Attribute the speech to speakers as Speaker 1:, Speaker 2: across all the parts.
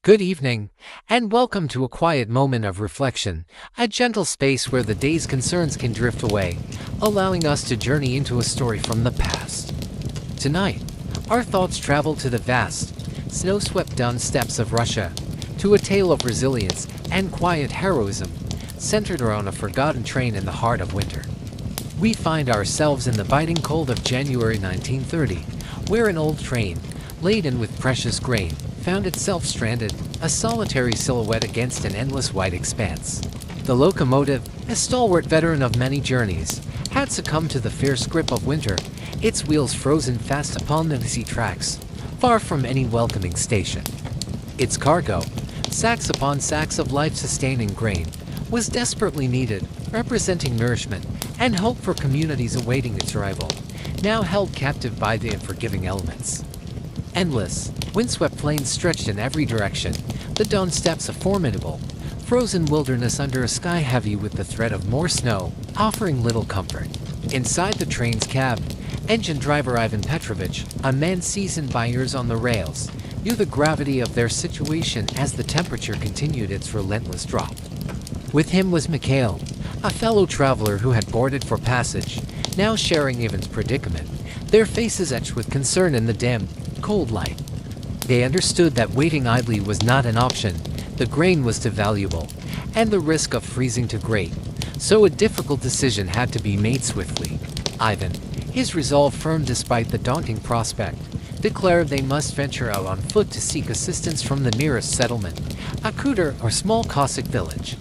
Speaker 1: Good evening, and welcome to a quiet moment of reflection, a gentle space where the day's concerns can drift away, allowing us to journey into a story from the past. Tonight, our thoughts travel to the vast, snow-swept down steppes of Russia, to a tale of resilience and quiet heroism, centered around a forgotten train in the heart of winter. We find ourselves in the biting cold of January 1930, where an old train, laden with precious grain, found itself stranded, a solitary silhouette against an endless white expanse. The locomotive, a stalwart veteran of many journeys, had succumbed to the fierce grip of winter, its wheels frozen fast upon the icy tracks, far from any welcoming station. Its cargo, sacks upon sacks of life-sustaining grain, was desperately needed, representing nourishment and hope for communities awaiting its arrival, now held captive by the unforgiving elements. Endless, windswept plains stretched in every direction, the dawn steppes a formidable, frozen wilderness under a sky heavy with the threat of more snow, offering little comfort. Inside the train's cab, engine driver Ivan Petrovich, a man seasoned by years on the rails, knew the gravity of their situation as the temperature continued its relentless drop. With him was Mikhail, a fellow traveler who had boarded for passage, now sharing Ivan's predicament, their faces etched with concern in the dim, cold light. They understood that waiting idly was not an option, the grain was too valuable, and the risk of freezing too great, so a difficult decision had to be made swiftly. Ivan, his resolve firm despite the daunting prospect, declared they must venture out on foot to seek assistance from the nearest settlement, a kuder or small Cossack village.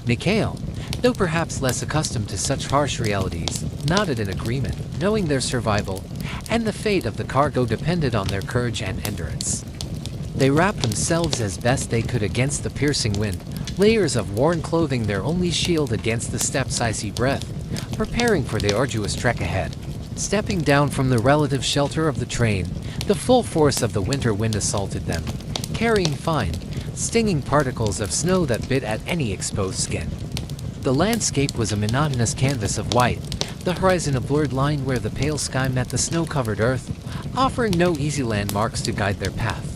Speaker 1: Mikhail, though perhaps less accustomed to such harsh realities, nodded in agreement, knowing their survival and the fate of the cargo depended on their courage and endurance. They wrapped themselves as best they could against the piercing wind, layers of worn clothing their only shield against the steppes' icy breath, preparing for the arduous trek ahead. Stepping down from the relative shelter of the train, the full force of the winter wind assaulted them, carrying fine, stinging particles of snow that bit at any exposed skin. The landscape was a monotonous canvas of white, the horizon a blurred line where the pale sky met the snow-covered earth, offering no easy landmarks to guide their path.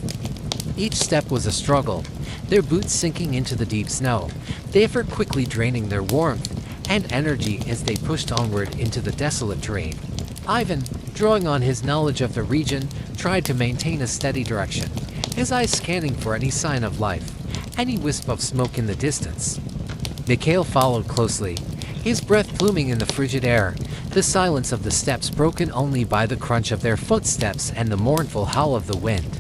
Speaker 1: Each step was a struggle, their boots sinking into the deep snow, the effort quickly draining their warmth and energy as they pushed onward into the desolate terrain. Ivan, drawing on his knowledge of the region, tried to maintain a steady direction, his eyes scanning for any sign of life, any wisp of smoke in the distance. Mikhail followed closely, his breath pluming in the frigid air, the silence of the steppes broken only by the crunch of their footsteps and the mournful howl of the wind.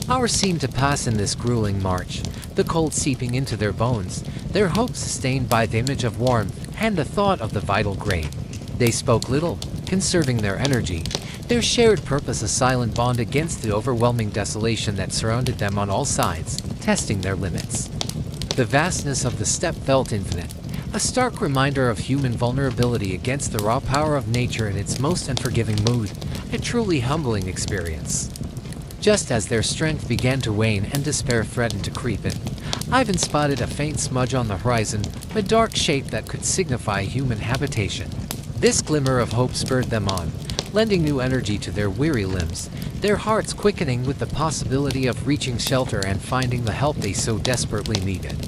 Speaker 1: Hours seemed to pass in this grueling march, the cold seeping into their bones, their hopes sustained by the image of warmth and the thought of the vital grain. They spoke little, conserving their energy, their shared purpose a silent bond against the overwhelming desolation that surrounded them on all sides, testing their limits. The vastness of the steppe felt infinite, a stark reminder of human vulnerability against the raw power of nature in its most unforgiving mood, a truly humbling experience. Just as their strength began to wane and despair threatened to creep in, Ivan spotted a faint smudge on the horizon, a dark shape that could signify human habitation. This glimmer of hope spurred them on, lending new energy to their weary limbs, their hearts quickening with the possibility of reaching shelter and finding the help they so desperately needed.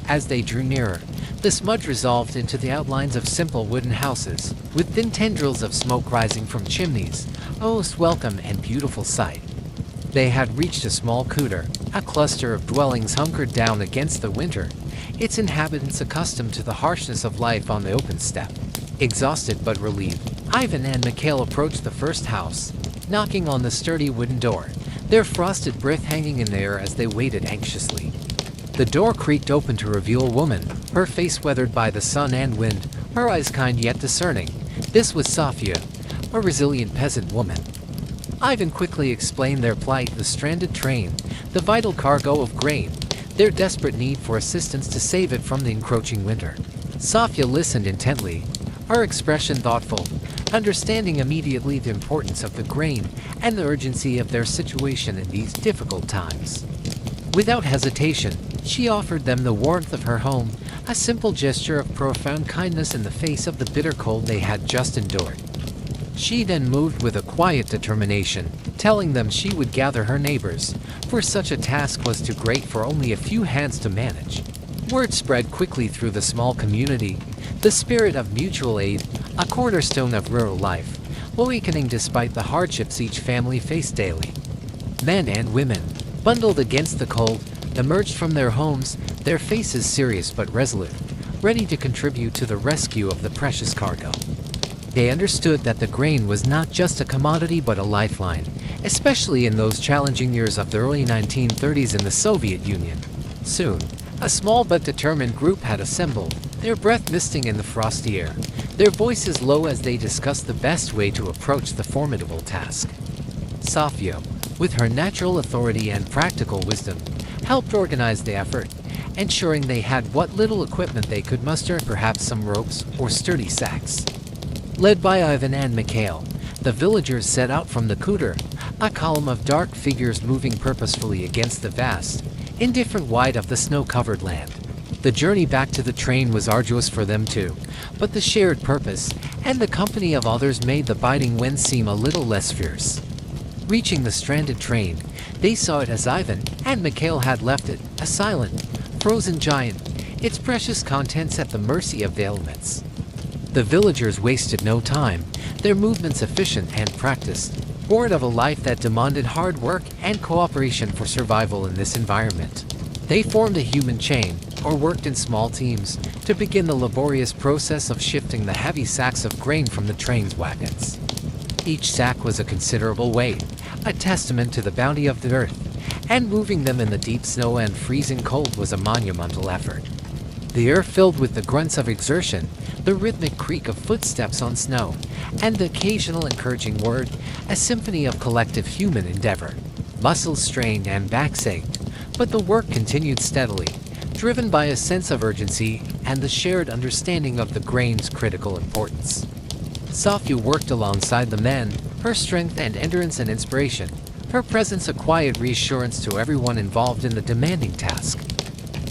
Speaker 1: As they drew nearer, the smudge resolved into the outlines of simple wooden houses, with thin tendrils of smoke rising from chimneys, a most welcome and beautiful sight. They had reached a small kuder, a cluster of dwellings hunkered down against the winter, its inhabitants accustomed to the harshness of life on the open steppe. Exhausted but relieved, Ivan and Mikhail approached the first house, knocking on the sturdy wooden door, their frosted breath hanging in the air as they waited anxiously. The door creaked open to reveal a woman, her face weathered by the sun and wind, her eyes kind yet discerning. This was Sofia, a resilient peasant woman. Ivan quickly explained their plight, the stranded train, the vital cargo of grain, their desperate need for assistance to save it from the encroaching winter. Sofia listened intently, her expression thoughtful, understanding immediately the importance of the grain and the urgency of their situation in these difficult times. Without hesitation, she offered them the warmth of her home, a simple gesture of profound kindness in the face of the bitter cold they had just endured. She then moved with a quiet determination, telling them she would gather her neighbors, for such a task was too great for only a few hands to manage. Word spread quickly through the small community, the spirit of mutual aid, a cornerstone of rural life, awakening despite the hardships each family faced daily. Men and women, bundled against the cold, emerged from their homes, their faces serious but resolute, ready to contribute to the rescue of the precious cargo. They understood that the grain was not just a commodity but a lifeline, especially in those challenging years of the early 1930s in the Soviet Union. Soon, a small but determined group had assembled, their breath misting in the frosty air, their voices low as they discussed the best way to approach the formidable task. Sofia, with her natural authority and practical wisdom, helped organize the effort, ensuring they had what little equipment they could muster, perhaps some ropes or sturdy sacks. Led by Ivan and Mikhail, the villagers set out from the kuter, a column of dark figures moving purposefully against the vast, indifferent white of the snow-covered land. The journey back to the train was arduous for them too, but the shared purpose and the company of others made the biting wind seem a little less fierce. Reaching the stranded train, they saw it as Ivan and Mikhail had left it, a silent, frozen giant, its precious contents at the mercy of the elements. The villagers wasted no time, their movements efficient and practiced, born of a life that demanded hard work and cooperation for survival in this environment. They formed a human chain, or worked in small teams, to begin the laborious process of shifting the heavy sacks of grain from the train's wagons. Each sack was a considerable weight, a testament to the bounty of the earth, and moving them in the deep snow and freezing cold was a monumental effort. The air filled with the grunts of exertion, the rhythmic creak of footsteps on snow, and the occasional encouraging word, a symphony of collective human endeavor. Muscles strained and backs ached, but the work continued steadily, driven by a sense of urgency and the shared understanding of the grain's critical importance. Sofia worked alongside the men, her strength and endurance an inspiration, her presence a quiet reassurance to everyone involved in the demanding task.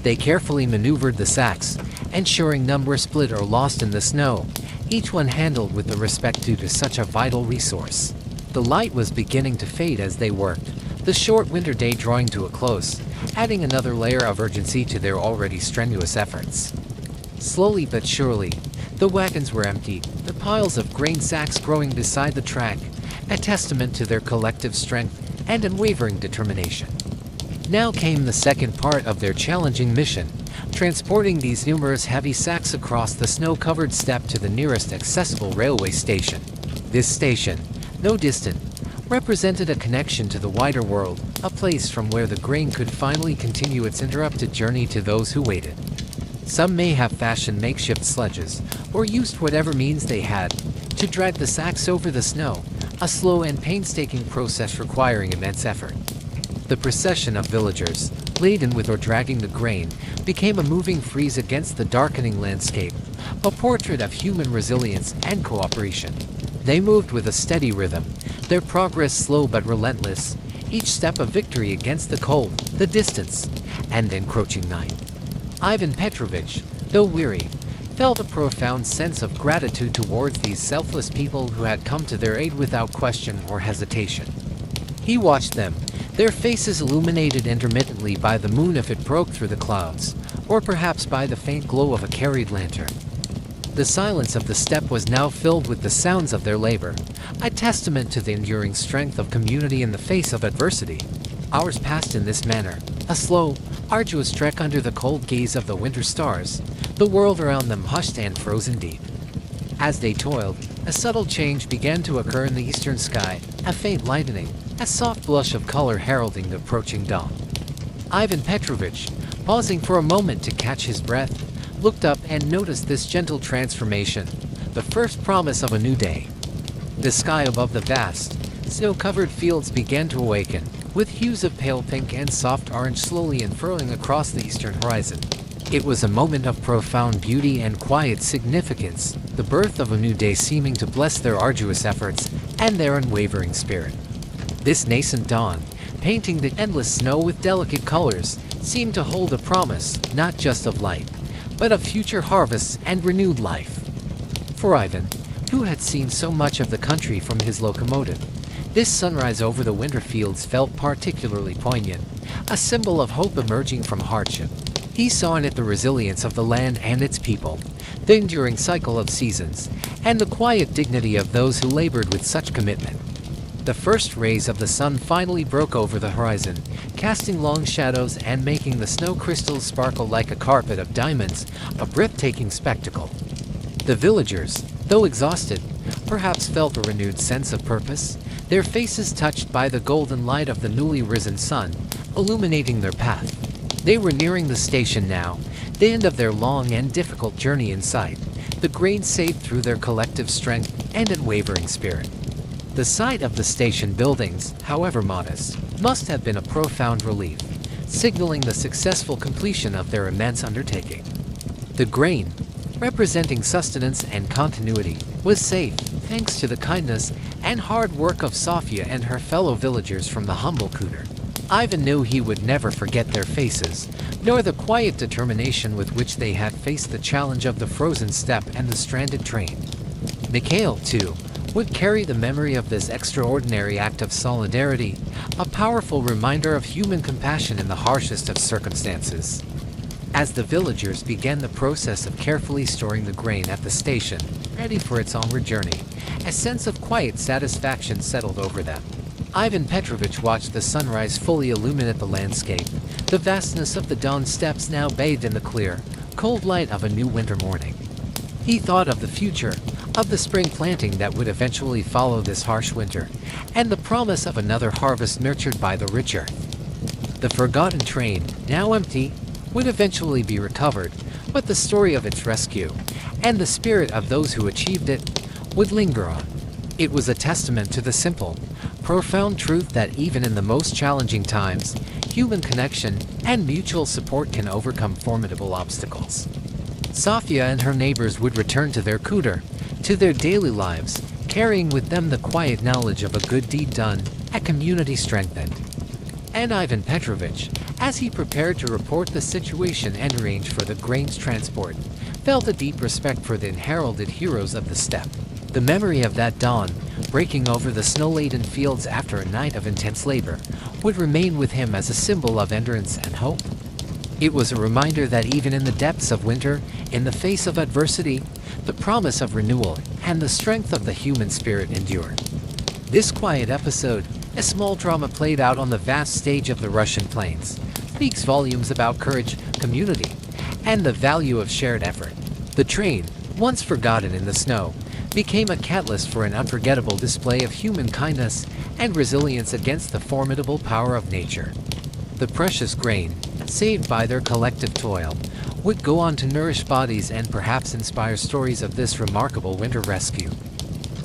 Speaker 1: They carefully maneuvered the sacks, ensuring none were split or lost in the snow, each one handled with the respect due to such a vital resource. The light was beginning to fade as they worked, the short winter day drawing to a close, adding another layer of urgency to their already strenuous efforts. Slowly but surely, the wagons were emptied, the piles of grain sacks growing beside the track, a testament to their collective strength and unwavering determination. Now came the second part of their challenging mission, transporting these numerous heavy sacks across the snow-covered steppe to the nearest accessible railway station. This station, though distant, represented a connection to the wider world, a place from where the grain could finally continue its interrupted journey to those who waited. Some may have fashioned makeshift sledges, or used whatever means they had, to drag the sacks over the snow, a slow and painstaking process requiring immense effort. The procession of villagers, laden with or dragging the grain, became a moving frieze against the darkening landscape, a portrait of human resilience and cooperation. They moved with a steady rhythm, their progress slow but relentless, each step a victory against the cold, the distance, and the encroaching night. Ivan Petrovich, though weary, felt a profound sense of gratitude towards these selfless people who had come to their aid without question or hesitation. He watched them, their faces illuminated intermittently by the moon if it broke through the clouds, or perhaps by the faint glow of a carried lantern. The silence of the steppe was now filled with the sounds of their labor, a testament to the enduring strength of community in the face of adversity. Hours passed in this manner, a slow, arduous trek under the cold gaze of the winter stars, the world around them hushed and frozen deep. As they toiled, a subtle change began to occur in the eastern sky, a faint lightening, a soft blush of color heralding the approaching dawn. Ivan Petrovich, pausing for a moment to catch his breath, looked up and noticed this gentle transformation, the first promise of a new day. The sky above the vast, snow-covered fields began to awaken, with hues of pale pink and soft orange slowly unfurling across the eastern horizon. It was a moment of profound beauty and quiet significance, the birth of a new day seeming to bless their arduous efforts and their unwavering spirit. This nascent dawn, painting the endless snow with delicate colors, seemed to hold a promise, not just of light, but of future harvests and renewed life. For Ivan, who had seen so much of the country from his locomotive. This sunrise over the winter fields felt particularly poignant, a symbol of hope emerging from hardship. He saw in it the resilience of the land and its people, the enduring cycle of seasons, and the quiet dignity of those who labored with such commitment. The first rays of the sun finally broke over the horizon, casting long shadows and making the snow crystals sparkle like a carpet of diamonds, a breathtaking spectacle. The villagers, though exhausted, perhaps felt a renewed sense of purpose, their faces touched by the golden light of the newly risen sun, illuminating their path. They were nearing the station now, the end of their long and difficult journey in sight, the grain saved through their collective strength and unwavering spirit. The sight of the station buildings, however modest, must have been a profound relief, signaling the successful completion of their immense undertaking. The grain, representing sustenance and continuity, was safe, thanks to the kindness and hard work of Sofia and her fellow villagers from the humble cooter. Ivan knew he would never forget their faces, nor the quiet determination with which they had faced the challenge of the frozen steppe and the stranded train. Mikhail, too, would carry the memory of this extraordinary act of solidarity, a powerful reminder of human compassion in the harshest of circumstances. As the villagers began the process of carefully storing the grain at the station, ready for its onward journey, a sense of quiet satisfaction settled over them. Ivan Petrovich watched the sunrise fully illuminate the landscape, the vastness of the dawn steppes now bathed in the clear, cold light of a new winter morning. He thought of the future, of the spring planting that would eventually follow this harsh winter, and the promise of another harvest nurtured by the rich earth. The forgotten train, now empty, would eventually be recovered, but the story of its rescue, and the spirit of those who achieved it, would linger on. It was a testament to the simple, profound truth that even in the most challenging times, human connection and mutual support can overcome formidable obstacles. Sofia and her neighbors would return to their cooter, to their daily lives, carrying with them the quiet knowledge of a good deed done, a community strengthened. And Ivan Petrovich, as he prepared to report the situation and arrange for the grain's transport, felt a deep respect for the heralded heroes of the steppe. The memory of that dawn, breaking over the snow-laden fields after a night of intense labor, would remain with him as a symbol of endurance and hope. It was a reminder that even in the depths of winter, in the face of adversity, the promise of renewal and the strength of the human spirit endured. This quiet episode, a small drama played out on the vast stage of the Russian plains, speaks volumes about courage, community, and the value of shared effort. The train, once forgotten in the snow, became a catalyst for an unforgettable display of human kindness and resilience against the formidable power of nature. The precious grain, saved by their collective toil, would go on to nourish bodies and perhaps inspire stories of this remarkable winter rescue.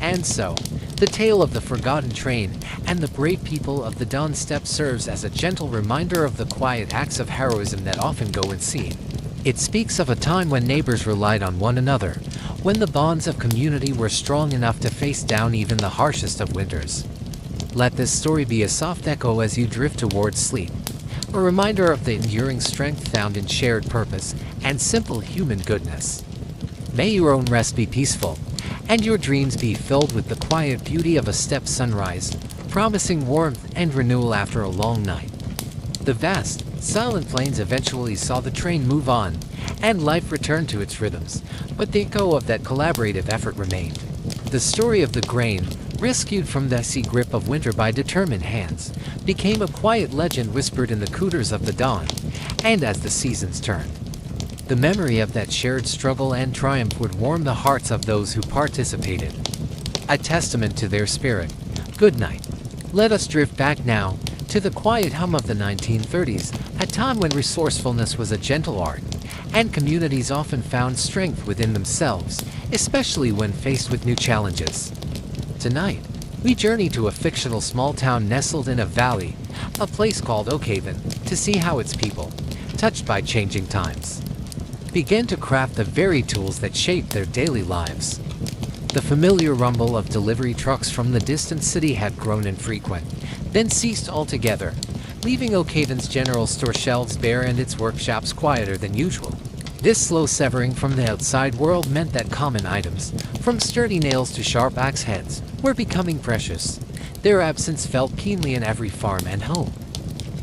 Speaker 1: And so, the tale of the forgotten train and the brave people of the Don Steppe serves as a gentle reminder of the quiet acts of heroism that often go unseen. It speaks of a time when neighbors relied on one another, when the bonds of community were strong enough to face down even the harshest of winters. Let this story be a soft echo as you drift towards sleep, a reminder of the enduring strength found in shared purpose and simple human goodness. May your own rest be peaceful, and your dreams be filled with the quiet beauty of a steppe sunrise, promising warmth and renewal after a long night. The vast, silent plains eventually saw the train move on, and life returned to its rhythms, but the echo of that collaborative effort remained. The story of the grain, rescued from the icy grip of winter by determined hands, became a quiet legend whispered in the cooters of the dawn, and as the seasons turned, the memory of that shared struggle and triumph would warm the hearts of those who participated. A testament to their spirit. Good night. Let us drift back now to the quiet hum of the 1930s, a time when resourcefulness was a gentle art, and communities often found strength within themselves, especially when faced with new challenges. Tonight, we journey to a fictional small town nestled in a valley, a place called Untold, to see how its people, touched by changing times, began to craft the very tools that shaped their daily lives. The familiar rumble of delivery trucks from the distant city had grown infrequent, then ceased altogether, leaving Untold's general store shelves bare and its workshops quieter than usual. This slow severing from the outside world meant that common items, from sturdy nails to sharp axe heads, were becoming precious. Their absence felt keenly in every farm and home.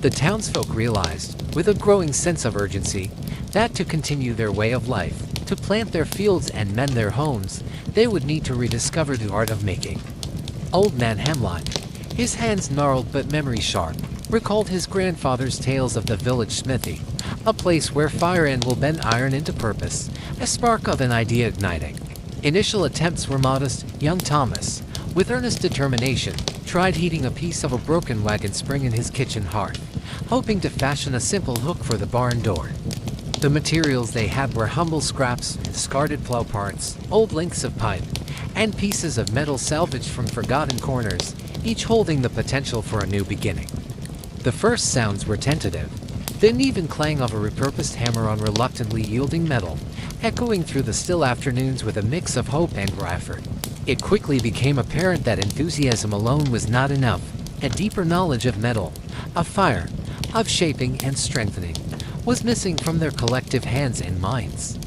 Speaker 1: The townsfolk realized, with a growing sense of urgency, that to continue their way of life, to plant their fields and mend their homes, they would need to rediscover the art of making. Old Man Hemline, his hands gnarled but memory sharp, recalled his grandfather's tales of the village smithy, a place where fire and will bend iron into purpose, a spark of an idea igniting. Initial attempts were modest. Young Thomas, with earnest determination, tried heating a piece of a broken wagon spring in his kitchen hearth, hoping to fashion a simple hook for the barn door. The materials they had were humble scraps, discarded plow parts, old lengths of pipe, and pieces of metal salvaged from forgotten corners, each holding the potential for a new beginning. The first sounds were tentative, the uneven clang of a repurposed hammer on reluctantly yielding metal, echoing through the still afternoons with a mix of hope and effort. It quickly became apparent that enthusiasm alone was not enough. A deeper knowledge of metal, of fire, of shaping and strengthening, was missing from their collective hands and minds.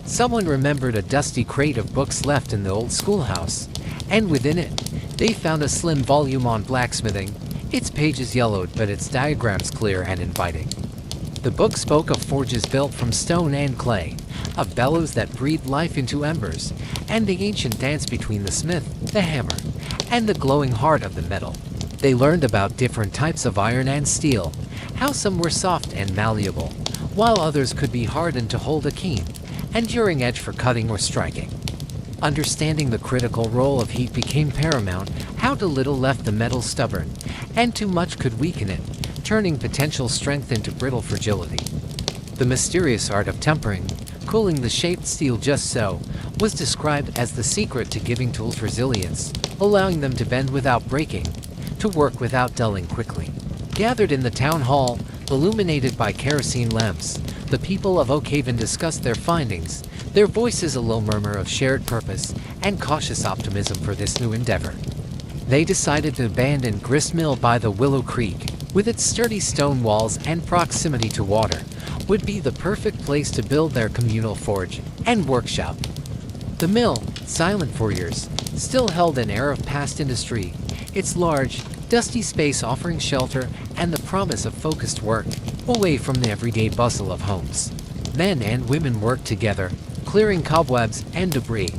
Speaker 1: Someone remembered a dusty crate of books left in the old schoolhouse, and within it, they found a slim volume on blacksmithing, its pages yellowed but its diagrams clear and inviting. The book spoke of forges built from stone and clay, of bellows that breathed life into embers, and the ancient dance between the smith, the hammer, and the glowing heart of the metal. They learned about different types of iron and steel, how some were soft and malleable, while others could be hardened to hold a keen, enduring edge for cutting or striking. Understanding the critical role of heat became paramount. How too little left the metal stubborn, and too much could weaken it, turning potential strength into brittle fragility. The mysterious art of tempering, cooling the shaped steel just so, was described as the secret to giving tools resilience, allowing them to bend without breaking, to work without dulling quickly. Gathered in the town hall, illuminated by kerosene lamps, the people of Oak Haven discussed their findings, their voices a low murmur of shared purpose and cautious optimism for this new endeavor. They decided to abandon Grist Mill by the Willow Creek, with its sturdy stone walls and proximity to water, would be the perfect place to build their communal forge and workshop. The mill, silent for years, still held an air of past industry, its large, dusty space offering shelter and the promise of focused work, away from the everyday bustle of homes. Men and women worked together, clearing cobwebs and debris,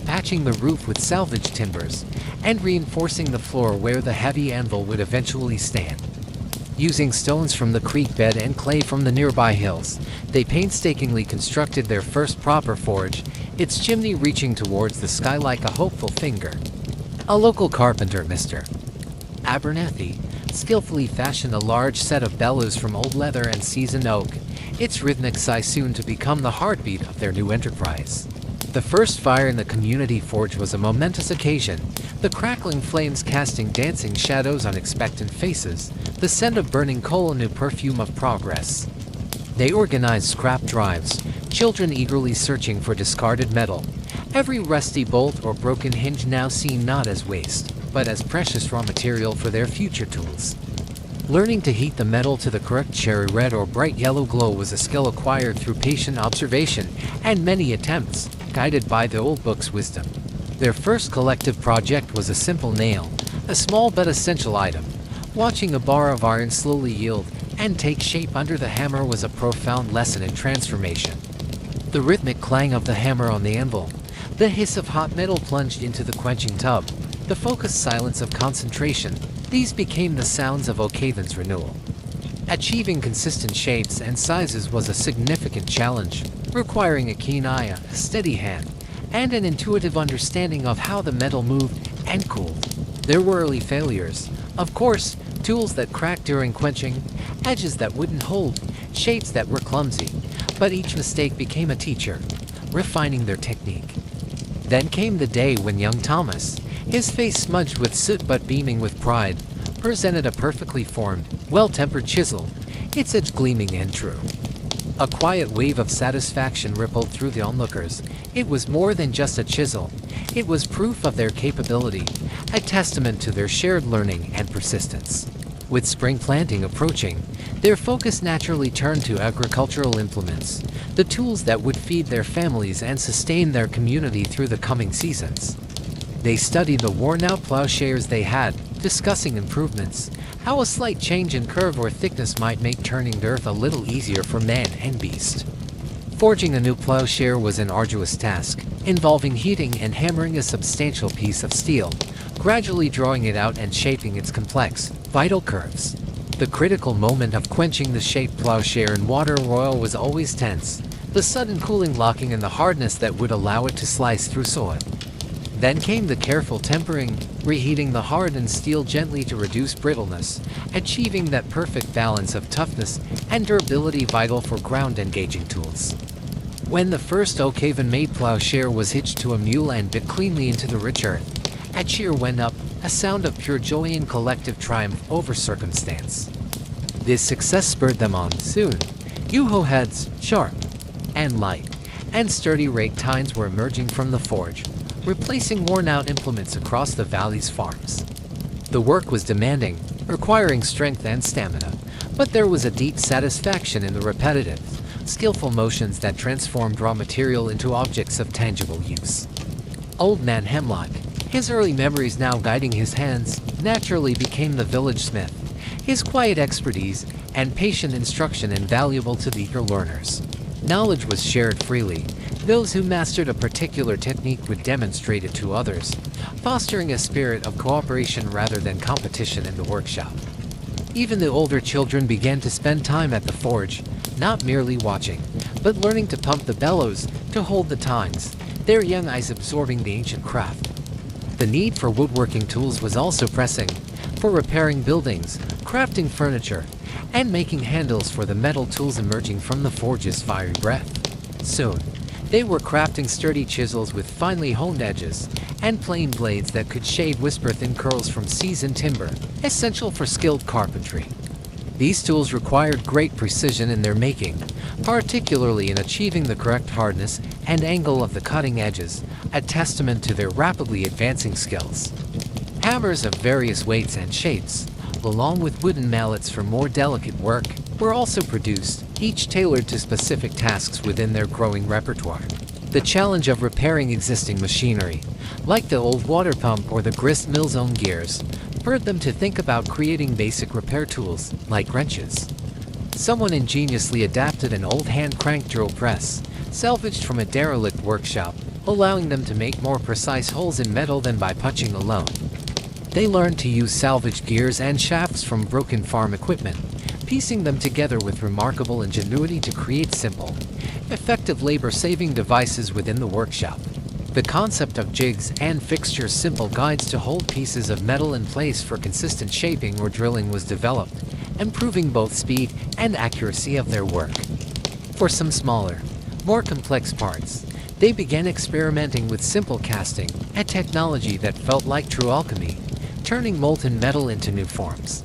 Speaker 1: patching the roof with salvaged timbers, and reinforcing the floor where the heavy anvil would eventually stand. Using stones from the creek bed and clay from the nearby hills, they painstakingly constructed their first proper forge, its chimney reaching towards the sky like a hopeful finger. A local carpenter, Mr. Abernethy, skillfully fashioned a large set of bellows from old leather and seasoned oak, its rhythmic sigh soon to become the heartbeat of their new enterprise. The first fire in the community forge was a momentous occasion, the crackling flames casting dancing shadows on expectant faces, the scent of burning coal a new perfume of progress. They organized scrap drives, children eagerly searching for discarded metal, every rusty bolt or broken hinge now seen not as waste, but as precious raw material for their future tools. Learning to heat the metal to the correct cherry red or bright yellow glow was a skill acquired through patient observation and many attempts, guided by the old book's wisdom. Their first collective project was a simple nail, a small but essential item. Watching a bar of iron slowly yield and take shape under the hammer was a profound lesson in transformation. The rhythmic clang of the hammer on the anvil, the hiss of hot metal plunged into the quenching tub, the focused silence of concentration, these became the sounds of Oak Haven's renewal. Achieving consistent shapes and sizes was a significant challenge, requiring a keen eye, a steady hand, and an intuitive understanding of how the metal moved and cooled. There were early failures, of course, tools that cracked during quenching, edges that wouldn't hold, shapes that were clumsy, but each mistake became a teacher, refining their technique. Then came the day when young Thomas, his face smudged with soot but beaming with pride, presented a perfectly formed, well-tempered chisel, its edge gleaming and true. A quiet wave of satisfaction rippled through the onlookers. It was more than just a chisel. It was proof of their capability, a testament to their shared learning and persistence. With spring planting approaching, their focus naturally turned to agricultural implements, the tools that would feed their families and sustain their community through the coming seasons. They studied the worn-out plowshares they had, discussing improvements, how a slight change in curve or thickness might make turning dirt a little easier for man and beast. Forging a new plowshare was an arduous task, involving heating and hammering a substantial piece of steel, gradually drawing it out and shaping its complex, vital curves. The critical moment of quenching the shaped plowshare in water or oil was always tense, the sudden cooling locking in the hardness that would allow it to slice through soil. Then came the careful tempering, reheating the hardened steel gently to reduce brittleness, achieving that perfect balance of toughness and durability vital for ground engaging tools. When the first Oakhven-made plowshare was hitched to a mule and bit cleanly into the rich earth, a cheer went up, a sound of pure joy and collective triumph over circumstance. This success spurred them on. Soon, U-hoe heads, sharp and light, and sturdy rake tines were emerging from the forge, replacing worn-out implements across the valley's farms. The work was demanding, requiring strength and stamina, but there was a deep satisfaction in the repetitive, skillful motions that transformed raw material into objects of tangible use. Old Man Hemlock, his early memories now guiding his hands, naturally became the village smith, his quiet expertise and patient instruction invaluable to the eager learners. Knowledge was shared freely. Those who mastered a particular technique would demonstrate it to others, fostering a spirit of cooperation rather than competition in the workshop. Even the older children began to spend time at the forge, not merely watching, but learning to pump the bellows, to hold the tines, their young eyes absorbing the ancient craft. The need for woodworking tools was also pressing, for repairing buildings, crafting furniture, and making handles for the metal tools emerging from the forge's fiery breath. Soon, they were crafting sturdy chisels with finely honed edges, and plain blades that could shade whisper-thin curls from seasoned timber, essential for skilled carpentry. These tools required great precision in their making, particularly in achieving the correct hardness and angle of the cutting edges, a testament to their rapidly advancing skills. Hammers of various weights and shapes, along with wooden mallets for more delicate work, were also produced, each tailored to specific tasks within their growing repertoire. The challenge of repairing existing machinery, like the old water pump or the grist mill's own gears, spurred them to think about creating basic repair tools, like wrenches. Someone ingeniously adapted an old hand-crank drill press, salvaged from a derelict workshop, allowing them to make more precise holes in metal than by punching alone. They learned to use salvaged gears and shafts from broken farm equipment, piecing them together with remarkable ingenuity to create simple, effective labor-saving devices within the workshop. The concept of jigs and fixtures, simple guides to hold pieces of metal in place for consistent shaping or drilling, was developed, improving both speed and accuracy of their work. For some smaller, more complex parts, they began experimenting with simple casting, a technology that felt like true alchemy, turning molten metal into new forms.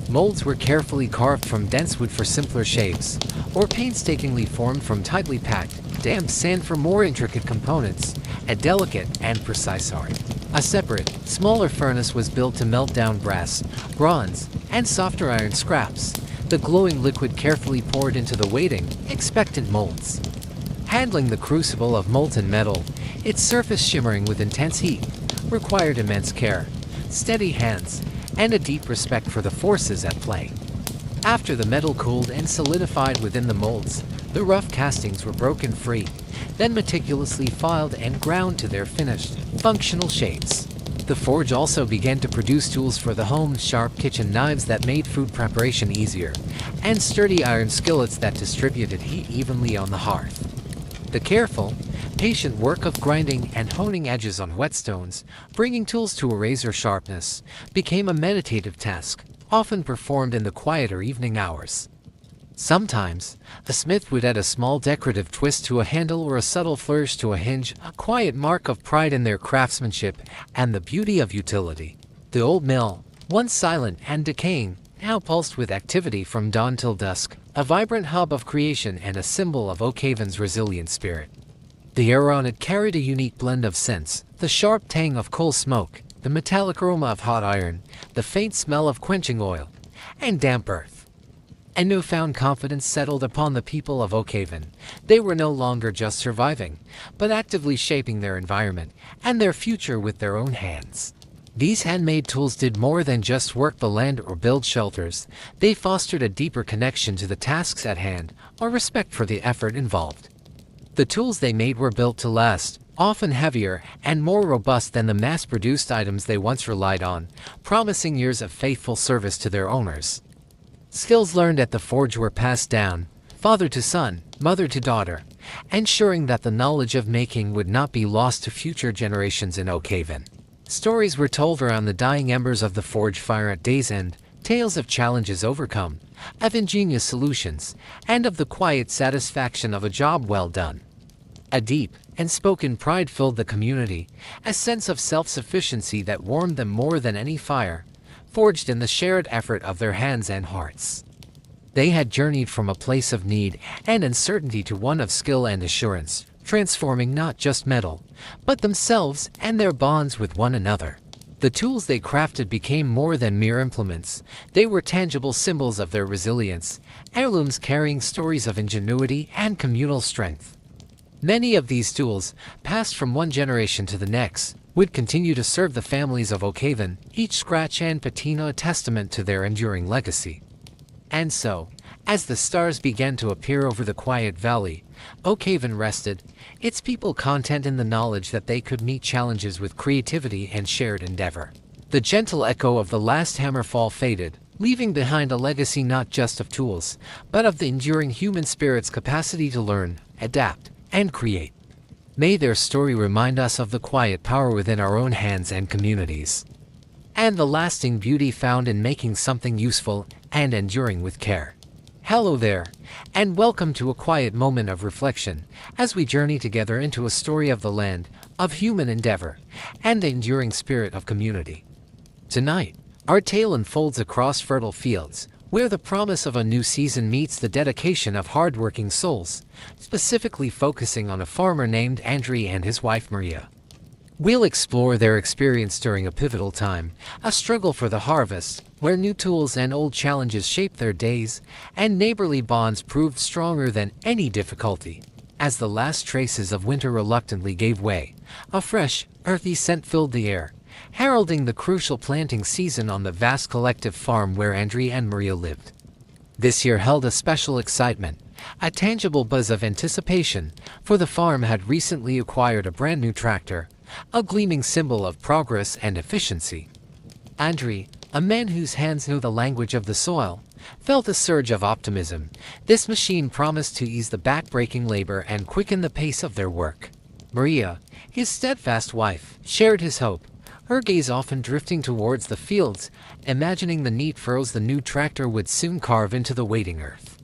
Speaker 1: Molds were carefully carved from dense wood for simpler shapes, or painstakingly formed from tightly packed, damp sand for more intricate components, a delicate and precise art. A separate, smaller furnace was built to melt down brass, bronze, and softer iron scraps, the glowing liquid carefully poured into the waiting, expectant molds. Handling the crucible of molten metal, its surface shimmering with intense heat, required immense care, steady hands, and a deep respect for the forces at play. After the metal cooled and solidified within the molds, the rough castings were broken free, then meticulously filed and ground to their finished, functional shapes. The forge also began to produce tools for the home, sharp kitchen knives that made food preparation easier, and sturdy iron skillets that distributed heat evenly on the hearth. The careful, patient work of grinding and honing edges on whetstones, bringing tools to a razor sharpness, became a meditative task, often performed in the quieter evening hours. Sometimes, a smith would add a small decorative twist to a handle or a subtle flourish to a hinge, a quiet mark of pride in their craftsmanship and the beauty of utility. The old mill, once silent and decaying, now pulsed with activity from dawn till dusk, a vibrant hub of creation and a symbol of Oakhven's resilient spirit. The air on it carried a unique blend of scents, the sharp tang of coal smoke, the metallic aroma of hot iron, the faint smell of quenching oil, and damp earth. A newfound confidence settled upon the people of Oakhaven. They were no longer just surviving, but actively shaping their environment and their future with their own hands. These handmade tools did more than just work the land or build shelters. They fostered a deeper connection to the tasks at hand, or respect for the effort involved. The tools they made were built to last, often heavier and more robust than the mass-produced items they once relied on, promising years of faithful service to their owners. Skills learned at the forge were passed down, father to son, mother to daughter, ensuring that the knowledge of making would not be lost to future generations in Oakhaven. Stories were told around the dying embers of the forge fire at day's end, tales of challenges overcome, of ingenious solutions, and of the quiet satisfaction of a job well done. A deep and spoken pride filled the community, a sense of self-sufficiency that warmed them more than any fire, forged in the shared effort of their hands and hearts. They had journeyed from a place of need and uncertainty to one of skill and assurance, transforming not just metal, but themselves and their bonds with one another. The tools they crafted became more than mere implements. They were tangible symbols of their resilience, heirlooms carrying stories of ingenuity and communal strength. Many of these tools, passed from one generation to the next, would continue to serve the families of Oakhaven, each scratch and patina a testament to their enduring legacy. And so, as the stars began to appear over the quiet valley, Oakhaven rested, its people content in the knowledge that they could meet challenges with creativity and shared endeavor. The gentle echo of the last hammerfall faded, leaving behind a legacy not just of tools, but of the enduring human spirit's capacity to learn, adapt, and create. May their story remind us of the quiet power within our own hands and communities, and the lasting beauty found in making something useful and enduring with care. Hello there, and welcome to a quiet moment of reflection as we journey together into a story of the land, of human endeavor, and the enduring spirit of community. Tonight, our tale unfolds across fertile fields, where the promise of a new season meets the dedication of hardworking souls, specifically focusing on a farmer named Andriy and his wife Maria. We'll explore their experience during a pivotal time, a struggle for the harvest, where new tools and old challenges shaped their days, and neighborly bonds proved stronger than any difficulty. As the last traces of winter reluctantly gave way, a fresh, earthy scent filled the air, heralding the crucial planting season on the vast collective farm where Andriy and Maria lived. This year held a special excitement, a tangible buzz of anticipation, for the farm had recently acquired a brand new tractor, a gleaming symbol of progress and efficiency. Andriy, a man whose hands knew the language of the soil, felt a surge of optimism. This machine promised to ease the back-breaking labor and quicken the pace of their work. Maria, his steadfast wife, shared his hope, her gaze often drifting towards the fields, imagining the neat furrows the new tractor would soon carve into the waiting earth.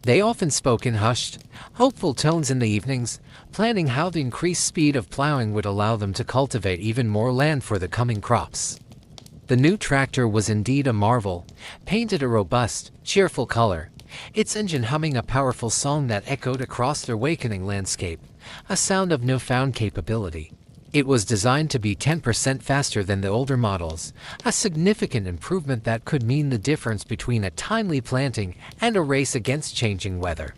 Speaker 1: They often spoke in hushed, hopeful tones in the evenings, planning how the increased speed of plowing would allow them to cultivate even more land for the coming crops. The new tractor was indeed a marvel, painted a robust, cheerful color, its engine humming a powerful song that echoed across their awakening landscape, a sound of newfound capability. It was designed to be 10% faster than the older models, a significant improvement that could mean the difference between a timely planting and a race against changing weather.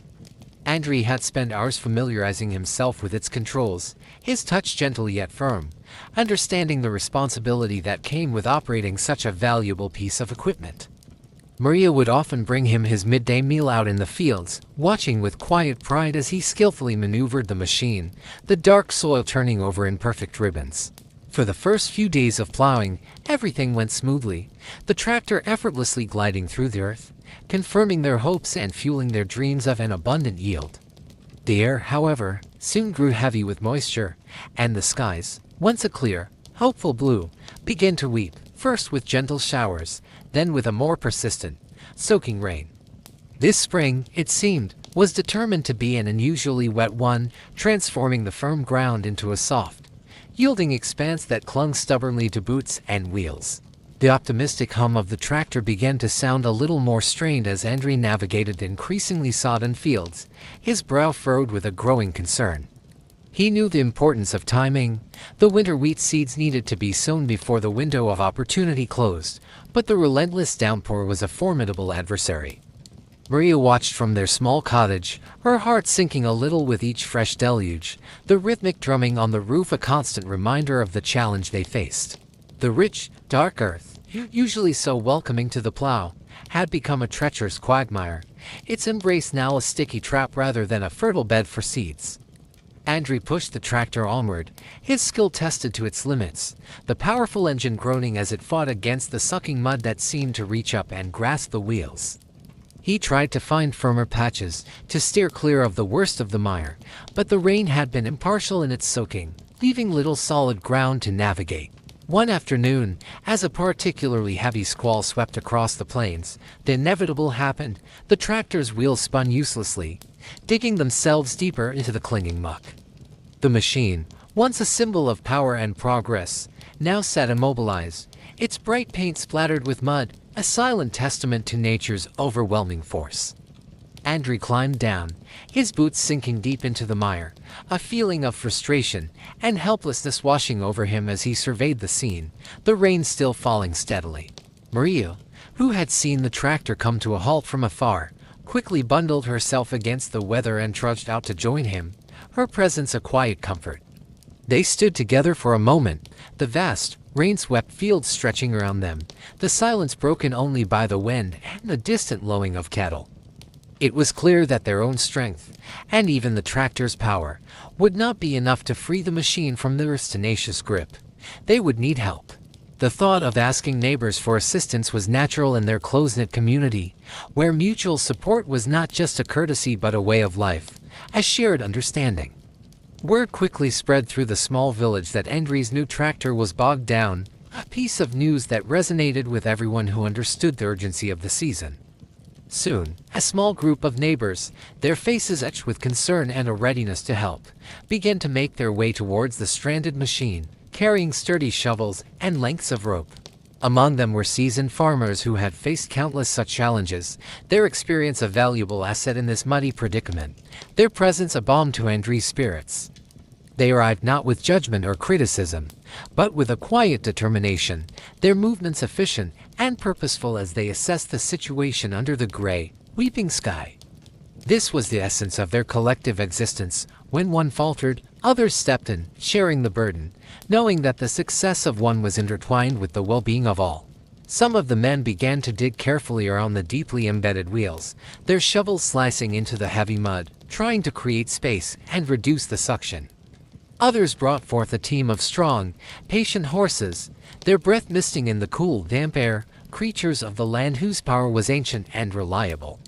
Speaker 1: Andriy had spent hours familiarizing himself with its controls, his touch gentle yet firm, understanding the responsibility that came with operating such a valuable piece of equipment. Maria would often bring him his midday meal out in the fields, watching with quiet pride as he skillfully maneuvered the machine, the dark soil turning over in perfect ribbons. For the first few days of plowing, everything went smoothly, the tractor effortlessly gliding through the earth, confirming their hopes and fueling their dreams of an abundant yield. The air, however, soon grew heavy with moisture, and the skies, once a clear, hopeful blue, began to weep, first with gentle showers, then with a more persistent, soaking rain. This spring, it seemed, was determined to be an unusually wet one, transforming the firm ground into a soft, yielding expanse that clung stubbornly to boots and wheels. The optimistic hum of the tractor began to sound a little more strained as Andriy navigated increasingly sodden fields, his brow furrowed with a growing concern. He knew the importance of timing. The winter wheat seeds needed to be sown before the window of opportunity closed, But the relentless downpour was a formidable adversary. Maria watched from their small cottage, her heart sinking a little with each fresh deluge, the rhythmic drumming on the roof a constant reminder of the challenge they faced. The rich, dark earth, usually so welcoming to the plow, had become a treacherous quagmire, its embrace now a sticky trap rather than a fertile bed for seeds. Andrew pushed the tractor onward, his skill tested to its limits, the powerful engine groaning as it fought against the sucking mud that seemed to reach up and grasp the wheels. He tried to find firmer patches, to steer clear of the worst of the mire, but the rain had been impartial in its soaking, leaving little solid ground to navigate. One afternoon, as a particularly heavy squall swept across the plains, the inevitable happened. The tractor's wheels spun uselessly, digging themselves deeper into the clinging muck. The machine, once a symbol of power and progress, now sat immobilized, its bright paint splattered with mud, a silent testament to nature's overwhelming force. Andrew climbed down, his boots sinking deep into the mire, a feeling of frustration and helplessness washing over him as he surveyed the scene, the rain still falling steadily. Maria, who had seen the tractor come to a halt from afar, quickly bundled herself against the weather and trudged out to join him, her presence a quiet comfort. They stood together for a moment, the vast, rain-swept fields stretching around them, the silence broken only by the wind and the distant lowing of cattle. It was clear that their own strength, and even the tractor's power, would not be enough to free the machine from the earth's tenacious grip. They would need help. The thought of asking neighbors for assistance was natural in their close-knit community, where mutual support was not just a courtesy but a way of life, a shared understanding. Word quickly spread through the small village that Andrew's new tractor was bogged down, a piece of news that resonated with everyone who understood the urgency of the season. Soon, a small group of neighbors, their faces etched with concern and a readiness to help, began to make their way towards the stranded machine, carrying sturdy shovels and lengths of rope. Among them were seasoned farmers who had faced countless such challenges, their experience a valuable asset in this muddy predicament, their presence a balm to Andrew's spirits. They arrived not with judgment or criticism, but with a quiet determination, their movements efficient and purposeful as they assessed the situation under the gray, weeping sky. This was the essence of their collective existence. When one faltered, others stepped in, sharing the burden, knowing that the success of one was intertwined with the well-being of all. Some of the men began to dig carefully around the deeply embedded wheels, their shovels slicing into the heavy mud, trying to create space and reduce the suction. Others brought forth a team of strong, patient horses, their breath misting in the cool, damp air, creatures of the land whose power was ancient and reliable.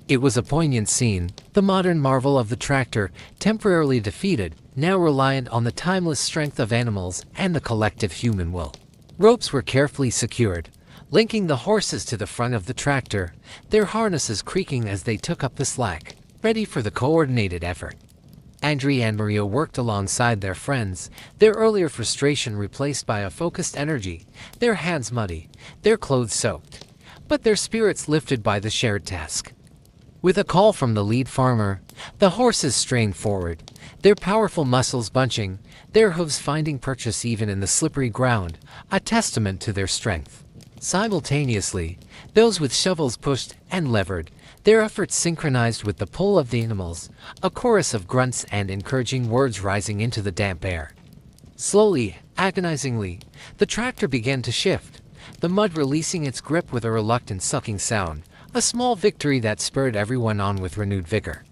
Speaker 1: It was a poignant scene, the modern marvel of the tractor, temporarily defeated, now reliant on the timeless strength of animals and the collective human will. Ropes were carefully secured, linking the horses to the front of the tractor, their harnesses creaking as they took up the slack, ready for the coordinated effort. Andrew and Maria worked alongside their friends, their earlier frustration replaced by a focused energy, their hands muddy, their clothes soaked, but their spirits lifted by the shared task. With a call from the lead farmer, the horses strained forward, their powerful muscles bunching, their hooves finding purchase even in the slippery ground, a testament to their strength. Simultaneously, those with shovels pushed and levered, their efforts synchronized with the pull of the animals, a chorus of grunts and encouraging words rising into the damp air. Slowly, agonizingly, the tractor began to shift, the mud releasing its grip with a reluctant sucking sound, a small victory that spurred everyone on with renewed vigor.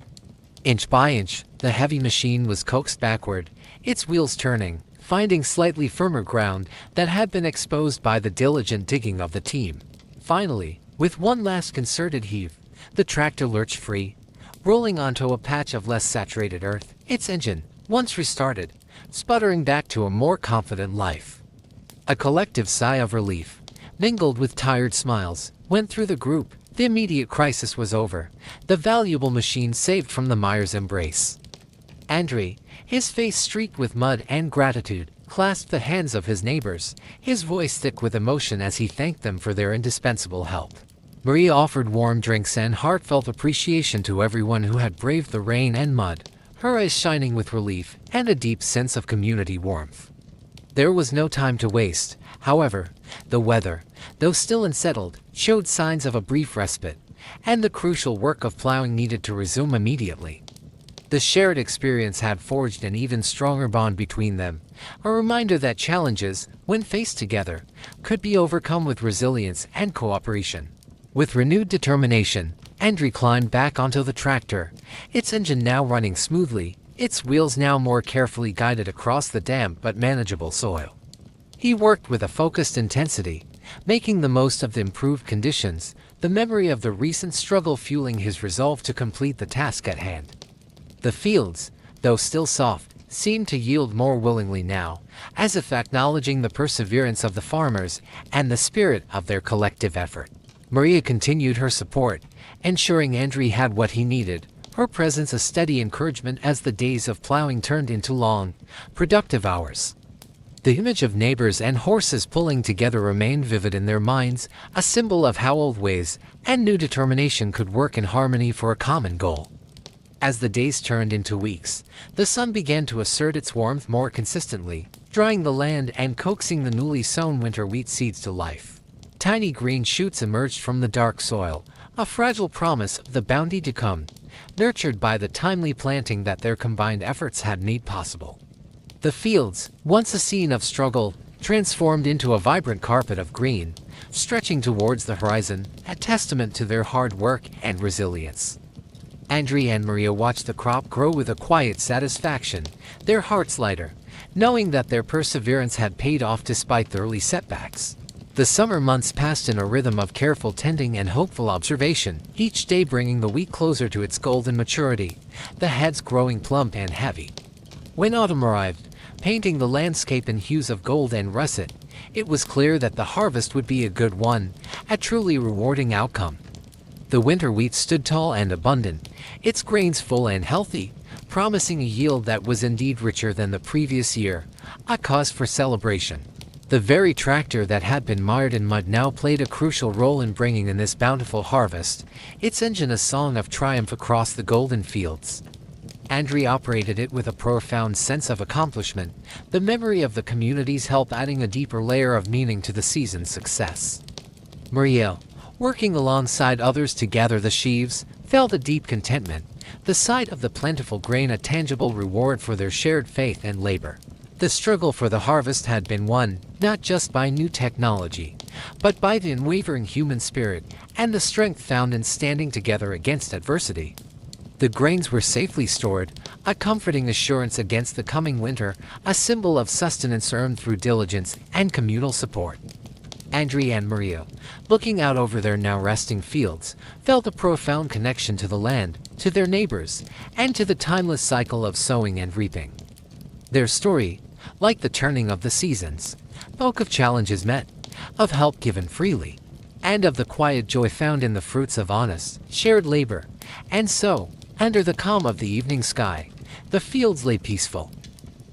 Speaker 1: Inch by inch, the heavy machine was coaxed backward, its wheels turning, finding slightly firmer ground that had been exposed by the diligent digging of the team. Finally, with one last concerted heave, the tractor lurched free, rolling onto a patch of less saturated earth, its engine, once restarted, sputtering back to a more confident life. A collective sigh of relief, mingled with tired smiles, went through the group. The immediate crisis was over, the valuable machine saved from the mire's embrace. Andrew, his face streaked with mud and gratitude, clasped the hands of his neighbors, his voice thick with emotion as he thanked them for their indispensable help. Maria offered warm drinks and heartfelt appreciation to everyone who had braved the rain and mud, her eyes shining with relief and a deep sense of community warmth. There was no time to waste. However, the weather, though still unsettled, showed signs of a brief respite, and the crucial work of plowing needed to resume immediately. The shared experience had forged an even stronger bond between them, a reminder that challenges, when faced together, could be overcome with resilience and cooperation. With renewed determination, Andrew climbed back onto the tractor, its engine now running smoothly, its wheels now more carefully guided across the damp but manageable soil. He worked with a focused intensity, making the most of the improved conditions, the memory of the recent struggle fueling his resolve to complete the task at hand. The fields, though still soft, seemed to yield more willingly now, as if acknowledging the perseverance of the farmers and the spirit of their collective effort. Maria continued her support, ensuring Andrew had what he needed, her presence a steady encouragement as the days of plowing turned into long, productive hours. The image of neighbors and horses pulling together remained vivid in their minds, a symbol of how old ways and new determination could work in harmony for a common goal. As the days turned into weeks, the sun began to assert its warmth more consistently, drying the land and coaxing the newly sown winter wheat seeds to life. Tiny green shoots emerged from the dark soil, a fragile promise of the bounty to come, nurtured by the timely planting that their combined efforts had made possible. The fields, once a scene of struggle, transformed into a vibrant carpet of green, stretching towards the horizon, a testament to their hard work and resilience. Andrew and Maria watched the crop grow with a quiet satisfaction, their hearts lighter, knowing that their perseverance had paid off despite the early setbacks. The summer months passed in a rhythm of careful tending and hopeful observation, each day bringing the wheat closer to its golden maturity, the heads growing plump and heavy. When autumn arrived, painting the landscape in hues of gold and russet, it was clear that the harvest would be a good one, a truly rewarding outcome. The winter wheat stood tall and abundant, its grains full and healthy, promising a yield that was indeed richer than the previous year, a cause for celebration. The very tractor that had been mired in mud now played a crucial role in bringing in this bountiful harvest, its engine a song of triumph across the golden fields. Andrew operated it with a profound sense of accomplishment, the memory of the community's help adding a deeper layer of meaning to the season's success. Maria, working alongside others to gather the sheaves, felt a deep contentment, the sight of the plentiful grain a tangible reward for their shared faith and labor. The struggle for the harvest had been won, not just by new technology, but by the unwavering human spirit and the strength found in standing together against adversity. The grains were safely stored, a comforting assurance against the coming winter, a symbol of sustenance earned through diligence and communal support. Andrew and Maria, looking out over their now resting fields, felt a profound connection to the land, to their neighbors, and to the timeless cycle of sowing and reaping. Their story, like the turning of the seasons, spoke of challenges met, of help given freely, and of the quiet joy found in the fruits of honest, shared labor. And so, under the calm of the evening sky, the fields lay peaceful,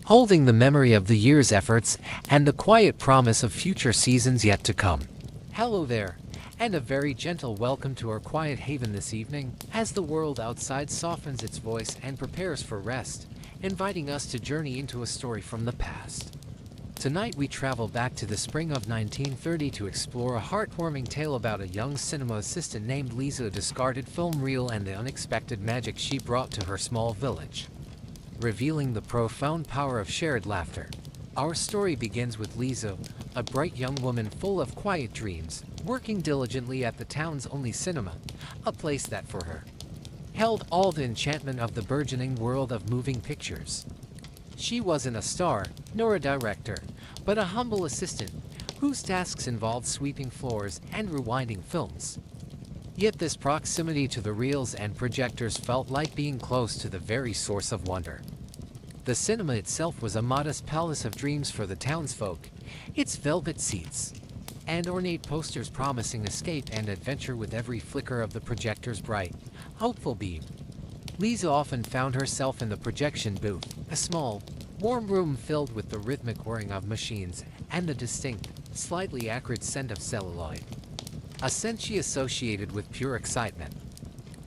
Speaker 1: holding the memory of the year's efforts and the quiet promise of future seasons yet to come. Hello there, and a very gentle welcome to our quiet haven this evening, as the world outside softens its voice and prepares for rest, inviting us to journey into a story from the past. Tonight we travel back to the spring of 1930 to explore a heartwarming tale about a young cinema assistant named Lisa, a discarded film reel, and the unexpected magic she brought to her small village, revealing the profound power of shared laughter. Our story begins with Lisa, a bright young woman full of quiet dreams, working diligently at the town's only cinema, a place that for her held all the enchantment of the burgeoning world of moving pictures. She wasn't a star, nor a director, but a humble assistant, whose tasks involved sweeping floors and rewinding films. Yet this proximity to the reels and projectors felt like being close to the very source of wonder. The cinema itself was a modest palace of dreams for the townsfolk, its velvet seats and ornate posters promising escape and adventure with every flicker of the projector's bright, hopeful beam. Lisa often found herself in the projection booth, a small, warm room filled with the rhythmic whirring of machines and the distinct, slightly acrid scent of celluloid, a scent she associated with pure excitement.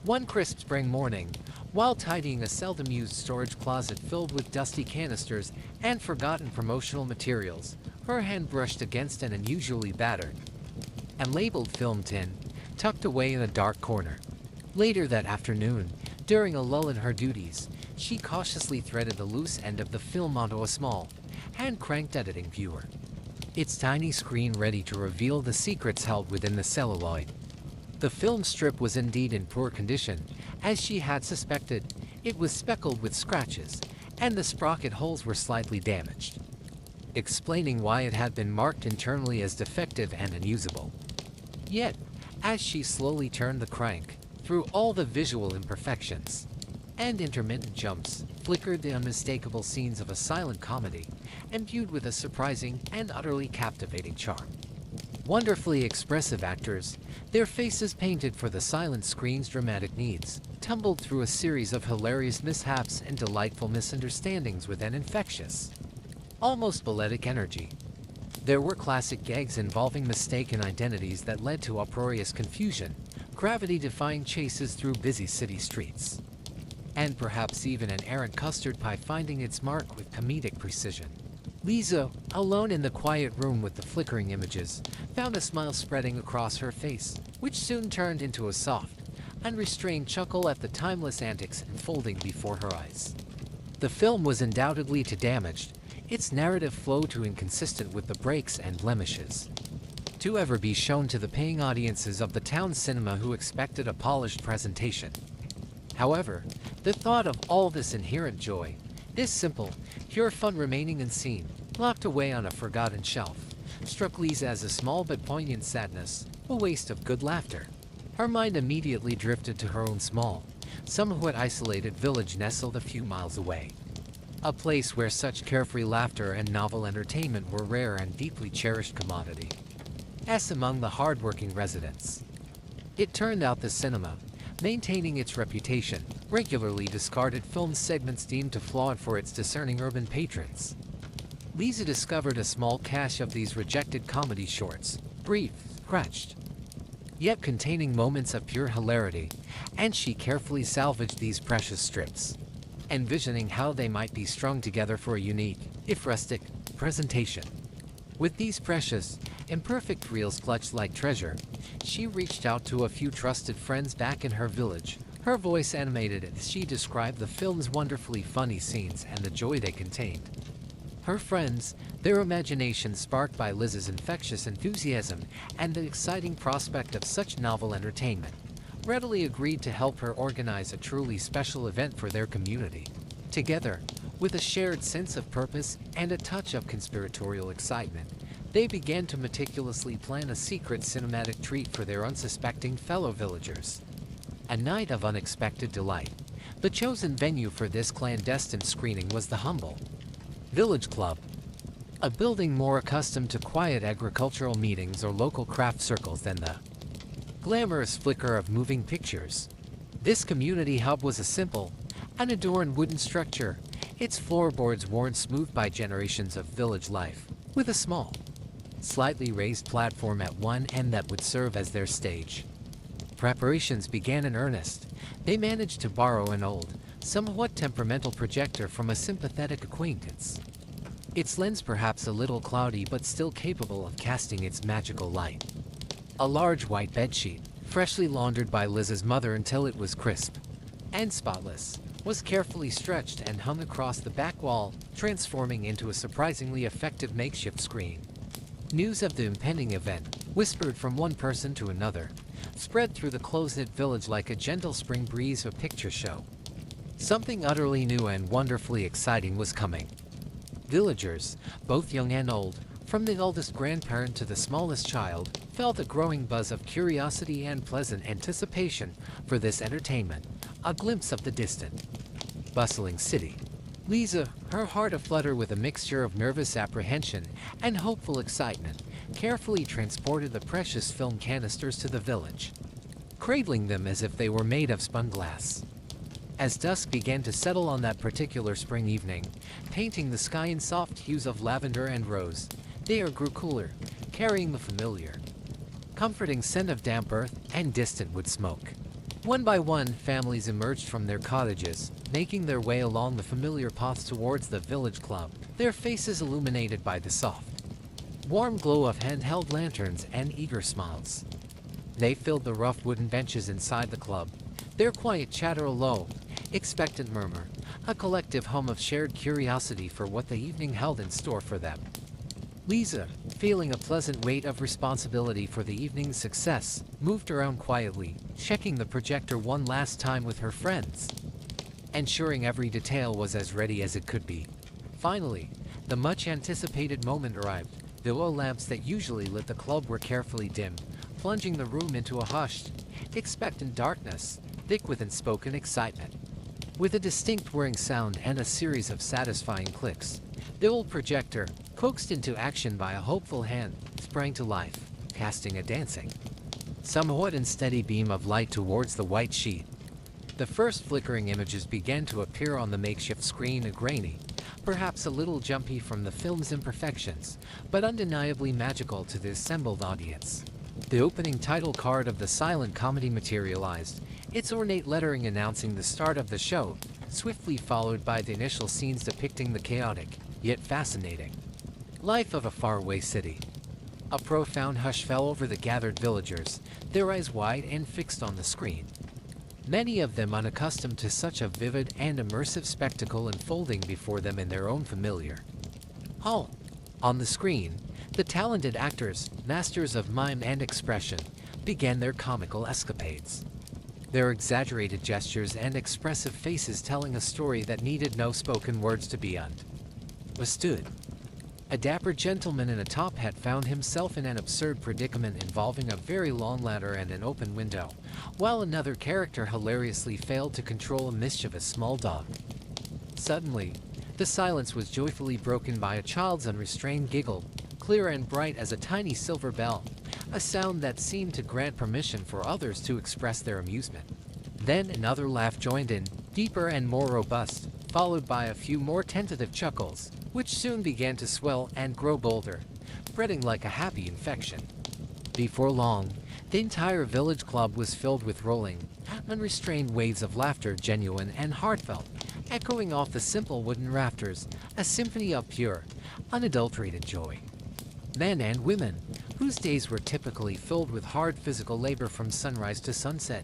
Speaker 1: One crisp spring morning, while tidying a seldom-used storage closet filled with dusty canisters and forgotten promotional materials, her hand brushed against an unusually battered and labeled film tin, tucked away in a dark corner. Later that afternoon, during a lull in her duties, she cautiously threaded the loose end of the film onto a small, hand-cranked editing viewer. Its tiny screen ready to reveal the secrets held within the celluloid. The film strip was indeed in poor condition. As she had suspected, it was speckled with scratches, and the sprocket holes were slightly damaged, explaining why it had been marked internally as defective and unusable. Yet, as she slowly turned the crank, through all the visual imperfections and intermittent jumps, flickered the unmistakable scenes of a silent comedy, imbued with a surprising and utterly captivating charm. Wonderfully expressive actors, their faces painted for the silent screen's dramatic needs, tumbled through a series of hilarious mishaps and delightful misunderstandings with an infectious, almost balletic energy. There were classic gags involving mistaken identities that led to uproarious confusion, gravity-defying chases through busy city streets, and perhaps even an errant custard pie finding its mark with comedic precision. Lisa, alone in the quiet room with the flickering images, found a smile spreading across her face, which soon turned into a soft, unrestrained chuckle at the timeless antics unfolding before her eyes. The film was undoubtedly too damaged, its narrative flow too inconsistent with the breaks and blemishes, to ever be shown to the paying audiences of the town cinema who expected a polished presentation. However, the thought of all this inherent joy, this simple, pure fun remaining unseen, locked away on a forgotten shelf, struck Lisa as a small but poignant sadness, a waste of good laughter. Her mind immediately drifted to her own small, somewhat isolated village nestled a few miles away. A place where such carefree laughter and novel entertainment were rare and deeply cherished commodity. As among the hard-working residents, it turned out the cinema, maintaining its reputation, regularly discarded film segments deemed too flawed for its discerning urban patrons. Lisa discovered a small cache of these rejected comedy shorts, brief, scratched, yet containing moments of pure hilarity, and she carefully salvaged these precious strips, envisioning how they might be strung together for a unique, if rustic, presentation. With these precious, imperfect reels clutched like treasure, she reached out to a few trusted friends back in her village, her voice animated as she described the film's wonderfully funny scenes and the joy they contained. Her friends, their imagination sparked by Liz's infectious enthusiasm and the exciting prospect of such novel entertainment, readily agreed to help her organize a truly special event for their community. Together, with a shared sense of purpose and a touch of conspiratorial excitement, they began to meticulously plan a secret cinematic treat for their unsuspecting fellow villagers. A night of unexpected delight. The chosen venue for this clandestine screening was the humble Village Club, a building more accustomed to quiet agricultural meetings or local craft circles than the glamorous flicker of moving pictures. This community hub was a simple, unadorned wooden structure, its floorboards worn smooth by generations of village life, with a small, slightly raised platform at one end that would serve as their stage. Preparations began in earnest. They managed to borrow an old, somewhat temperamental projector from a sympathetic acquaintance, its lens perhaps a little cloudy but still capable of casting its magical light. A large white bedsheet, freshly laundered by Liz's mother until it was crisp and spotless, was carefully stretched and hung across the back wall, transforming into a surprisingly effective makeshift screen. News of the impending event, whispered from one person to another, spread through the close-knit village like a gentle spring breeze of a picture show. Something utterly new and wonderfully exciting was coming. Villagers, both young and old, from the oldest grandparent to the smallest child, felt a growing buzz of curiosity and pleasant anticipation for this entertainment, a glimpse of the distant, bustling city. Lisa, her heart aflutter with a mixture of nervous apprehension and hopeful excitement, carefully transported the precious film canisters to the village, cradling them as if they were made of spun glass. As dusk began to settle on that particular spring evening, painting the sky in soft hues of lavender and rose, the air grew cooler, carrying the familiar, comforting scent of damp earth and distant wood smoke. One by one, families emerged from their cottages, making their way along the familiar paths towards the village club, their faces illuminated by the soft, warm glow of handheld lanterns, and eager smiles. They filled the rough wooden benches inside the club, their quiet chatter a low, expectant murmur, a collective hum of shared curiosity for what the evening held in store for them. Lisa, feeling a pleasant weight of responsibility for the evening's success, moved around quietly, checking the projector one last time with her friends, ensuring every detail was as ready as it could be. Finally, the much-anticipated moment arrived. The oil lamps that usually lit the club were carefully dimmed, plunging the room into a hushed, expectant darkness, thick with unspoken excitement. With a distinct whirring sound and a series of satisfying clicks, the old projector, coaxed into action by a hopeful hand, sprang to life, casting a dancing, somewhat unsteady beam of light towards the white sheet. The first flickering images began to appear on the makeshift screen, grainy, perhaps a little jumpy from the film's imperfections, but undeniably magical to the assembled audience. The opening title card of the silent comedy materialized, its ornate lettering announcing the start of the show, swiftly followed by the initial scenes depicting the chaotic, yet fascinating life of a faraway city. A profound hush fell over the gathered villagers, their eyes wide and fixed on the screen, many of them unaccustomed to such a vivid and immersive spectacle unfolding before them in their own familiar hall. On the screen, the talented actors, masters of mime and expression, began their comical escapades, their exaggerated gestures and expressive faces telling a story that needed no spoken words to be understood. A dapper gentleman in a top hat found himself in an absurd predicament involving a very long ladder and an open window, while another character hilariously failed to control a mischievous small dog. Suddenly, the silence was joyfully broken by a child's unrestrained giggle, clear and bright as a tiny silver bell, a sound that seemed to grant permission for others to express their amusement. Then another laugh joined in, deeper and more robust, followed by a few more tentative chuckles, which soon began to swell and grow bolder, spreading like a happy infection. Before long, the entire village club was filled with rolling, unrestrained waves of laughter, genuine and heartfelt, echoing off the simple wooden rafters, a symphony of pure, unadulterated joy. Men and women, whose days were typically filled with hard physical labor from sunrise to sunset,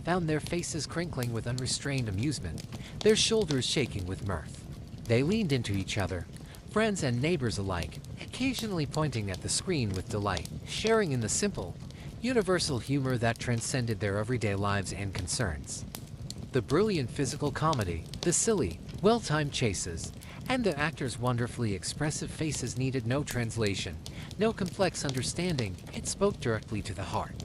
Speaker 1: found their faces crinkling with unrestrained amusement, their shoulders shaking with mirth. They leaned into each other, friends and neighbors alike, occasionally pointing at the screen with delight, sharing in the simple, universal humor that transcended their everyday lives and concerns. The brilliant physical comedy, the silly, well-timed chases, and the actors' wonderfully expressive faces needed no translation, no complex understanding. It spoke directly to the heart.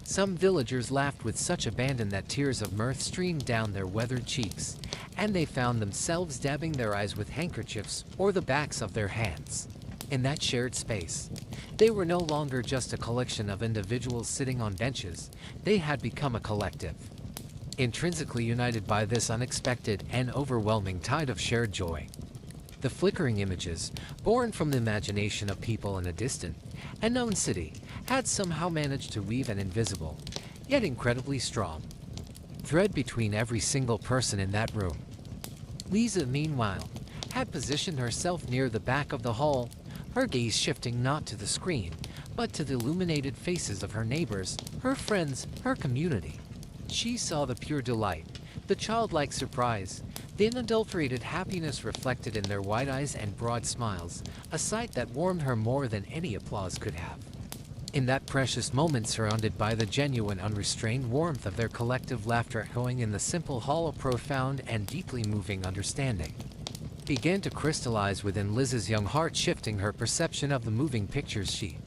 Speaker 1: Some villagers laughed with such abandon that tears of mirth streamed down their weathered cheeks, and they found themselves dabbing their eyes with handkerchiefs or the backs of their hands. In that shared space, they were no longer just a collection of individuals sitting on benches. They had become a collective, intrinsically united by this unexpected and overwhelming tide of shared joy. The flickering images, born from the imagination of people in a distant, unknown city, had somehow managed to weave an invisible, yet incredibly strong, thread between every single person in that room. Lisa, meanwhile, had positioned herself near the back of the hall, her gaze shifting not to the screen, but to the illuminated faces of her neighbors, her friends, her community. She saw the pure delight, the childlike surprise, the unadulterated happiness reflected in their wide eyes and broad smiles, a sight that warmed her more than any applause could have. In that precious moment, surrounded by the genuine, unrestrained warmth of their collective laughter echoing in the simple hall, a profound and deeply moving understanding began to crystallize within Liz's young heart, shifting her perception of the moving pictures she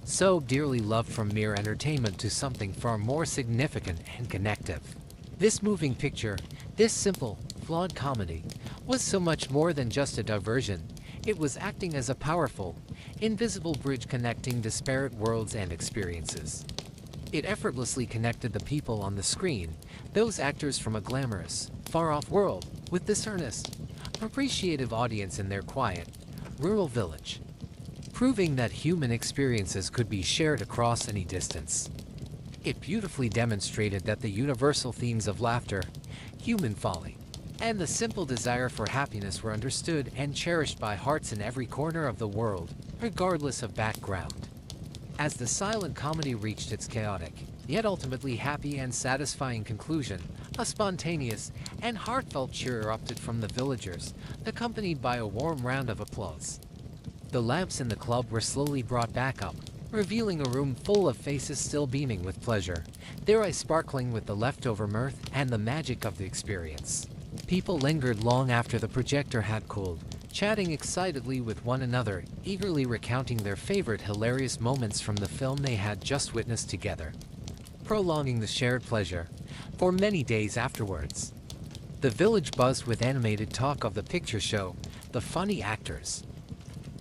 Speaker 1: so dearly loved from mere entertainment to something far more significant and connective. This moving picture, this simple, flawed comedy, was so much more than just a diversion. It was acting as a powerful, invisible bridge connecting disparate worlds and experiences. It effortlessly connected the people on the screen, those actors from a glamorous, far-off world, with this earnest, appreciative audience in their quiet, rural village, proving that human experiences could be shared across any distance. It beautifully demonstrated that the universal themes of laughter, human folly, and the simple desire for happiness were understood and cherished by hearts in every corner of the world, regardless of background. As the silent comedy reached its chaotic, yet ultimately happy and satisfying conclusion, a spontaneous and heartfelt cheer erupted from the villagers, accompanied by a warm round of applause. The lamps in the club were slowly brought back up, revealing a room full of faces still beaming with pleasure, their eyes sparkling with the leftover mirth and the magic of the experience. People lingered long after the projector had cooled, chatting excitedly with one another, eagerly recounting their favorite hilarious moments from the film they had just witnessed together, prolonging the shared pleasure for many days afterwards. The village buzzed with animated talk of the picture show, the funny actors,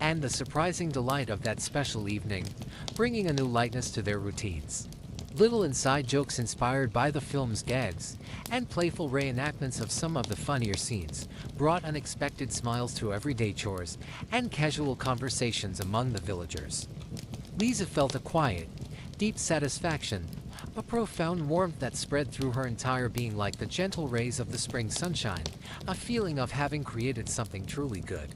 Speaker 1: and the surprising delight of that special evening, bringing a new lightness to their routines. Little inside jokes inspired by the film's gags and playful reenactments of some of the funnier scenes brought unexpected smiles to everyday chores and casual conversations among the villagers. Lisa felt a quiet, deep satisfaction, a profound warmth that spread through her entire being like the gentle rays of the spring sunshine, a feeling of having created something truly good.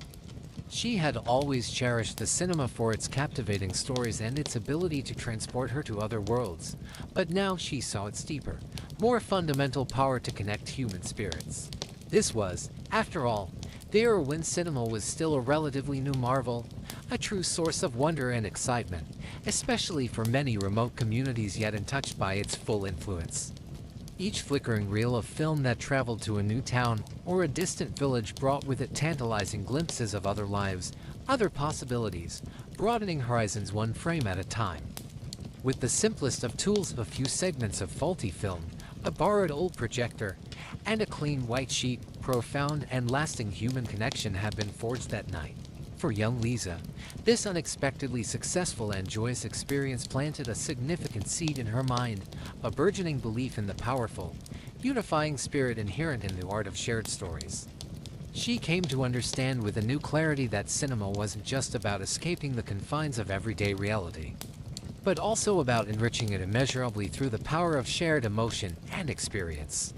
Speaker 1: She had always cherished the cinema for its captivating stories and its ability to transport her to other worlds, but now she saw its deeper, more fundamental power to connect human spirits. This was, after all, the era when cinema was still a relatively new marvel, a true source of wonder and excitement, especially for many remote communities yet untouched by its full influence. Each flickering reel of film that traveled to a new town or a distant village brought with it tantalizing glimpses of other lives, other possibilities, broadening horizons one frame at a time. With the simplest of tools, a few segments of faulty film, a borrowed old projector, and a clean white sheet, profound and lasting human connection had been forged that night. For young Lisa, this unexpectedly successful and joyous experience planted a significant seed in her mind, a burgeoning belief in the powerful, unifying spirit inherent in the art of shared stories. She came to understand with a new clarity that cinema wasn't just about escaping the confines of everyday reality, but also about enriching it immeasurably through the power of shared emotion and experience.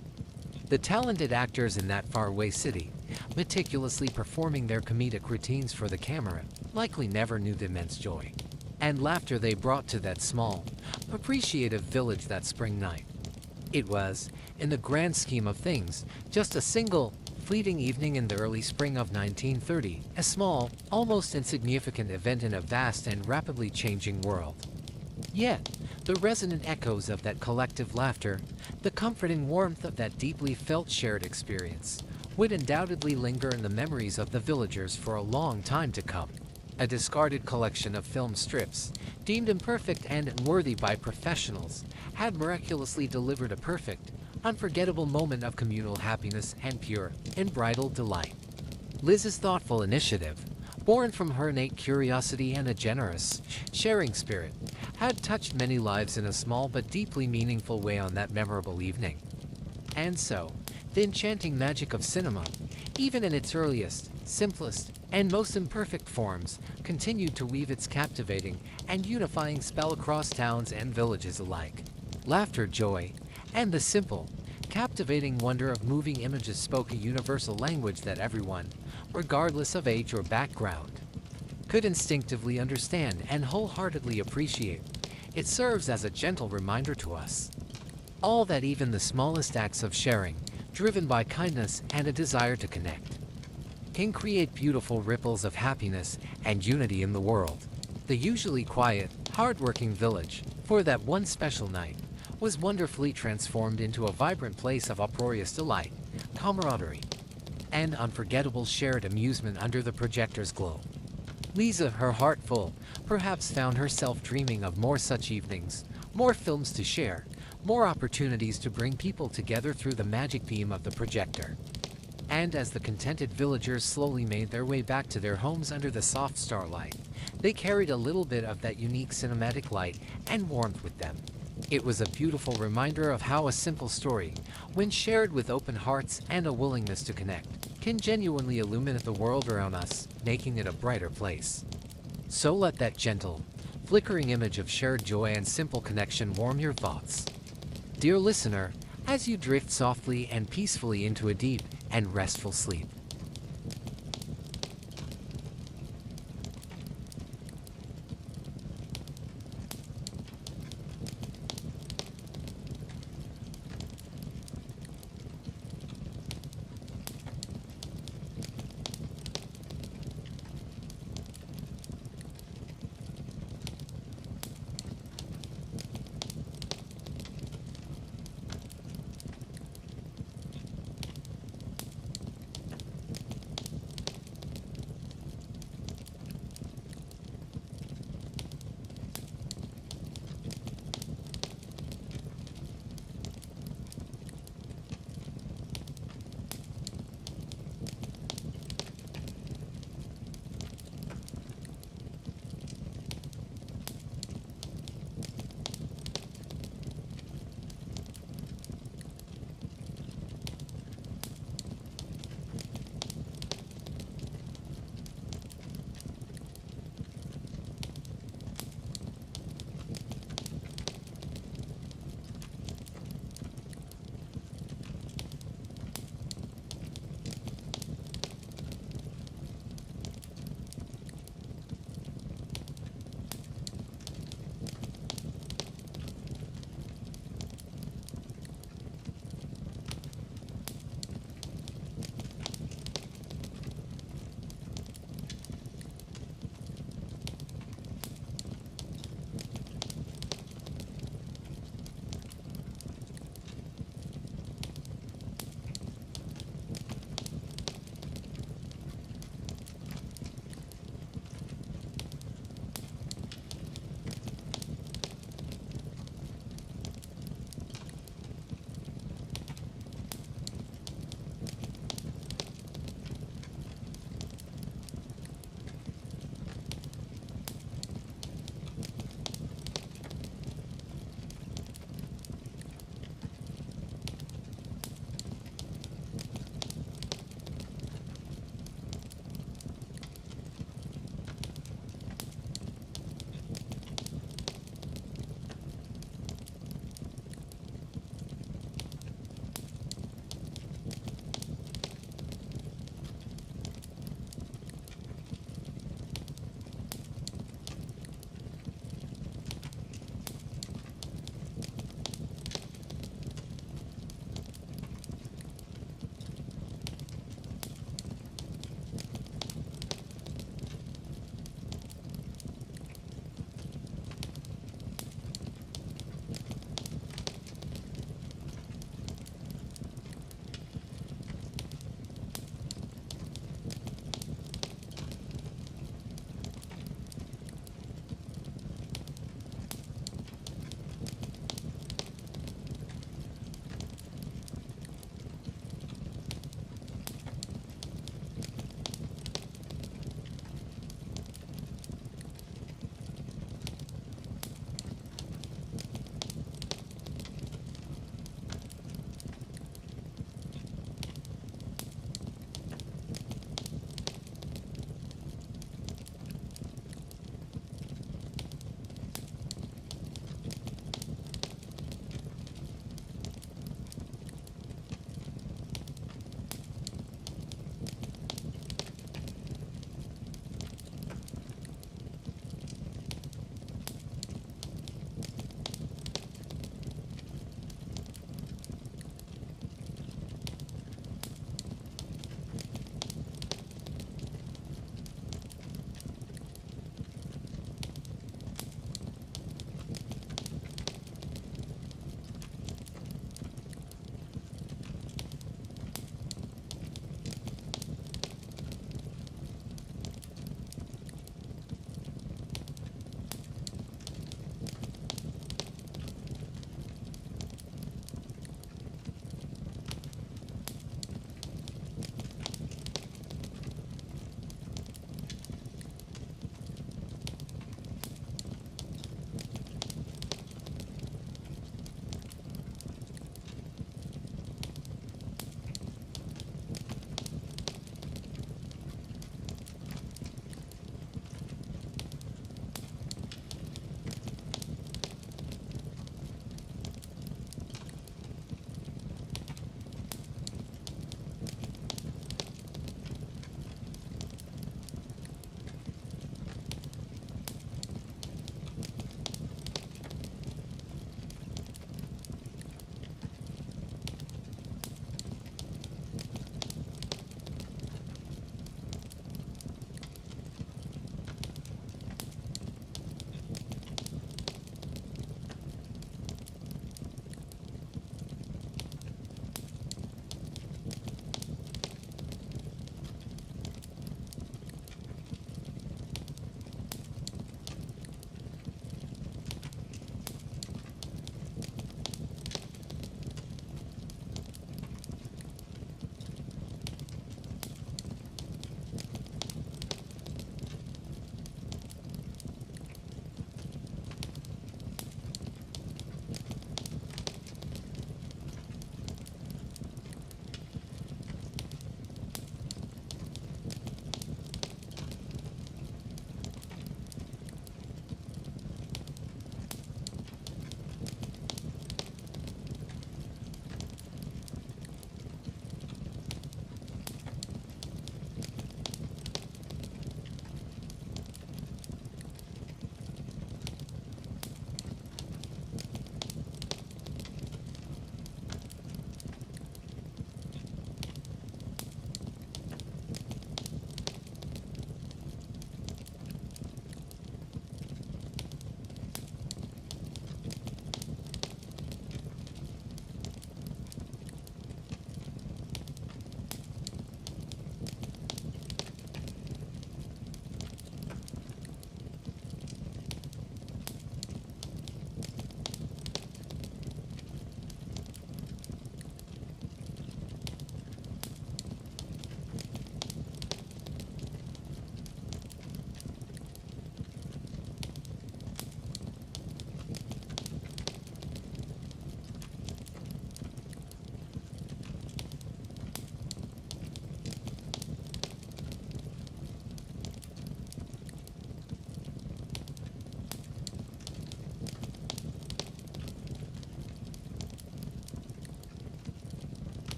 Speaker 1: The talented actors in that faraway city, meticulously performing their comedic routines for the camera, likely never knew the immense joy and laughter they brought to that small, appreciative village that spring night. It was, in the grand scheme of things, just a single, fleeting evening in the early spring of 1930, a small, almost insignificant event in a vast and rapidly changing world. Yet, the resonant echoes of that collective laughter, the comforting warmth of that deeply felt shared experience, would undoubtedly linger in the memories of the villagers for a long time to come. A discarded collection of film strips, deemed imperfect and unworthy by professionals, had miraculously delivered a perfect, unforgettable moment of communal happiness and pure, unbridled delight. Liz's thoughtful initiative, born from her innate curiosity and a generous, sharing spirit, had touched many lives in a small but deeply meaningful way on that memorable evening. And so, the enchanting magic of cinema, even in its earliest, simplest, and most imperfect forms, continued to weave its captivating and unifying spell across towns and villages alike. Laughter, joy, and the simple, captivating wonder of moving images spoke a universal language that everyone, regardless of age or background, could instinctively understand and wholeheartedly appreciate. It serves as a gentle reminder to us all that even the smallest acts of sharing, driven by kindness and a desire to connect, can create beautiful ripples of happiness and unity in the world. The usually quiet, hard-working village, for that one special night, was wonderfully transformed into a vibrant place of uproarious delight, camaraderie, and unforgettable shared amusement under the projector's glow. Lisa, her heart full, perhaps found herself dreaming of more such evenings, more films to share, more opportunities to bring people together through the magic beam of the projector. And as the contented villagers slowly made their way back to their homes under the soft starlight, they carried a little bit of that unique cinematic light and warmth with them. It was a beautiful reminder of how a simple story, when shared with open hearts and a willingness to connect, can genuinely illuminate the world around us, making it a brighter place. So let that gentle, flickering image of shared joy and simple connection warm your thoughts, dear listener, as you drift softly and peacefully into a deep and restful sleep.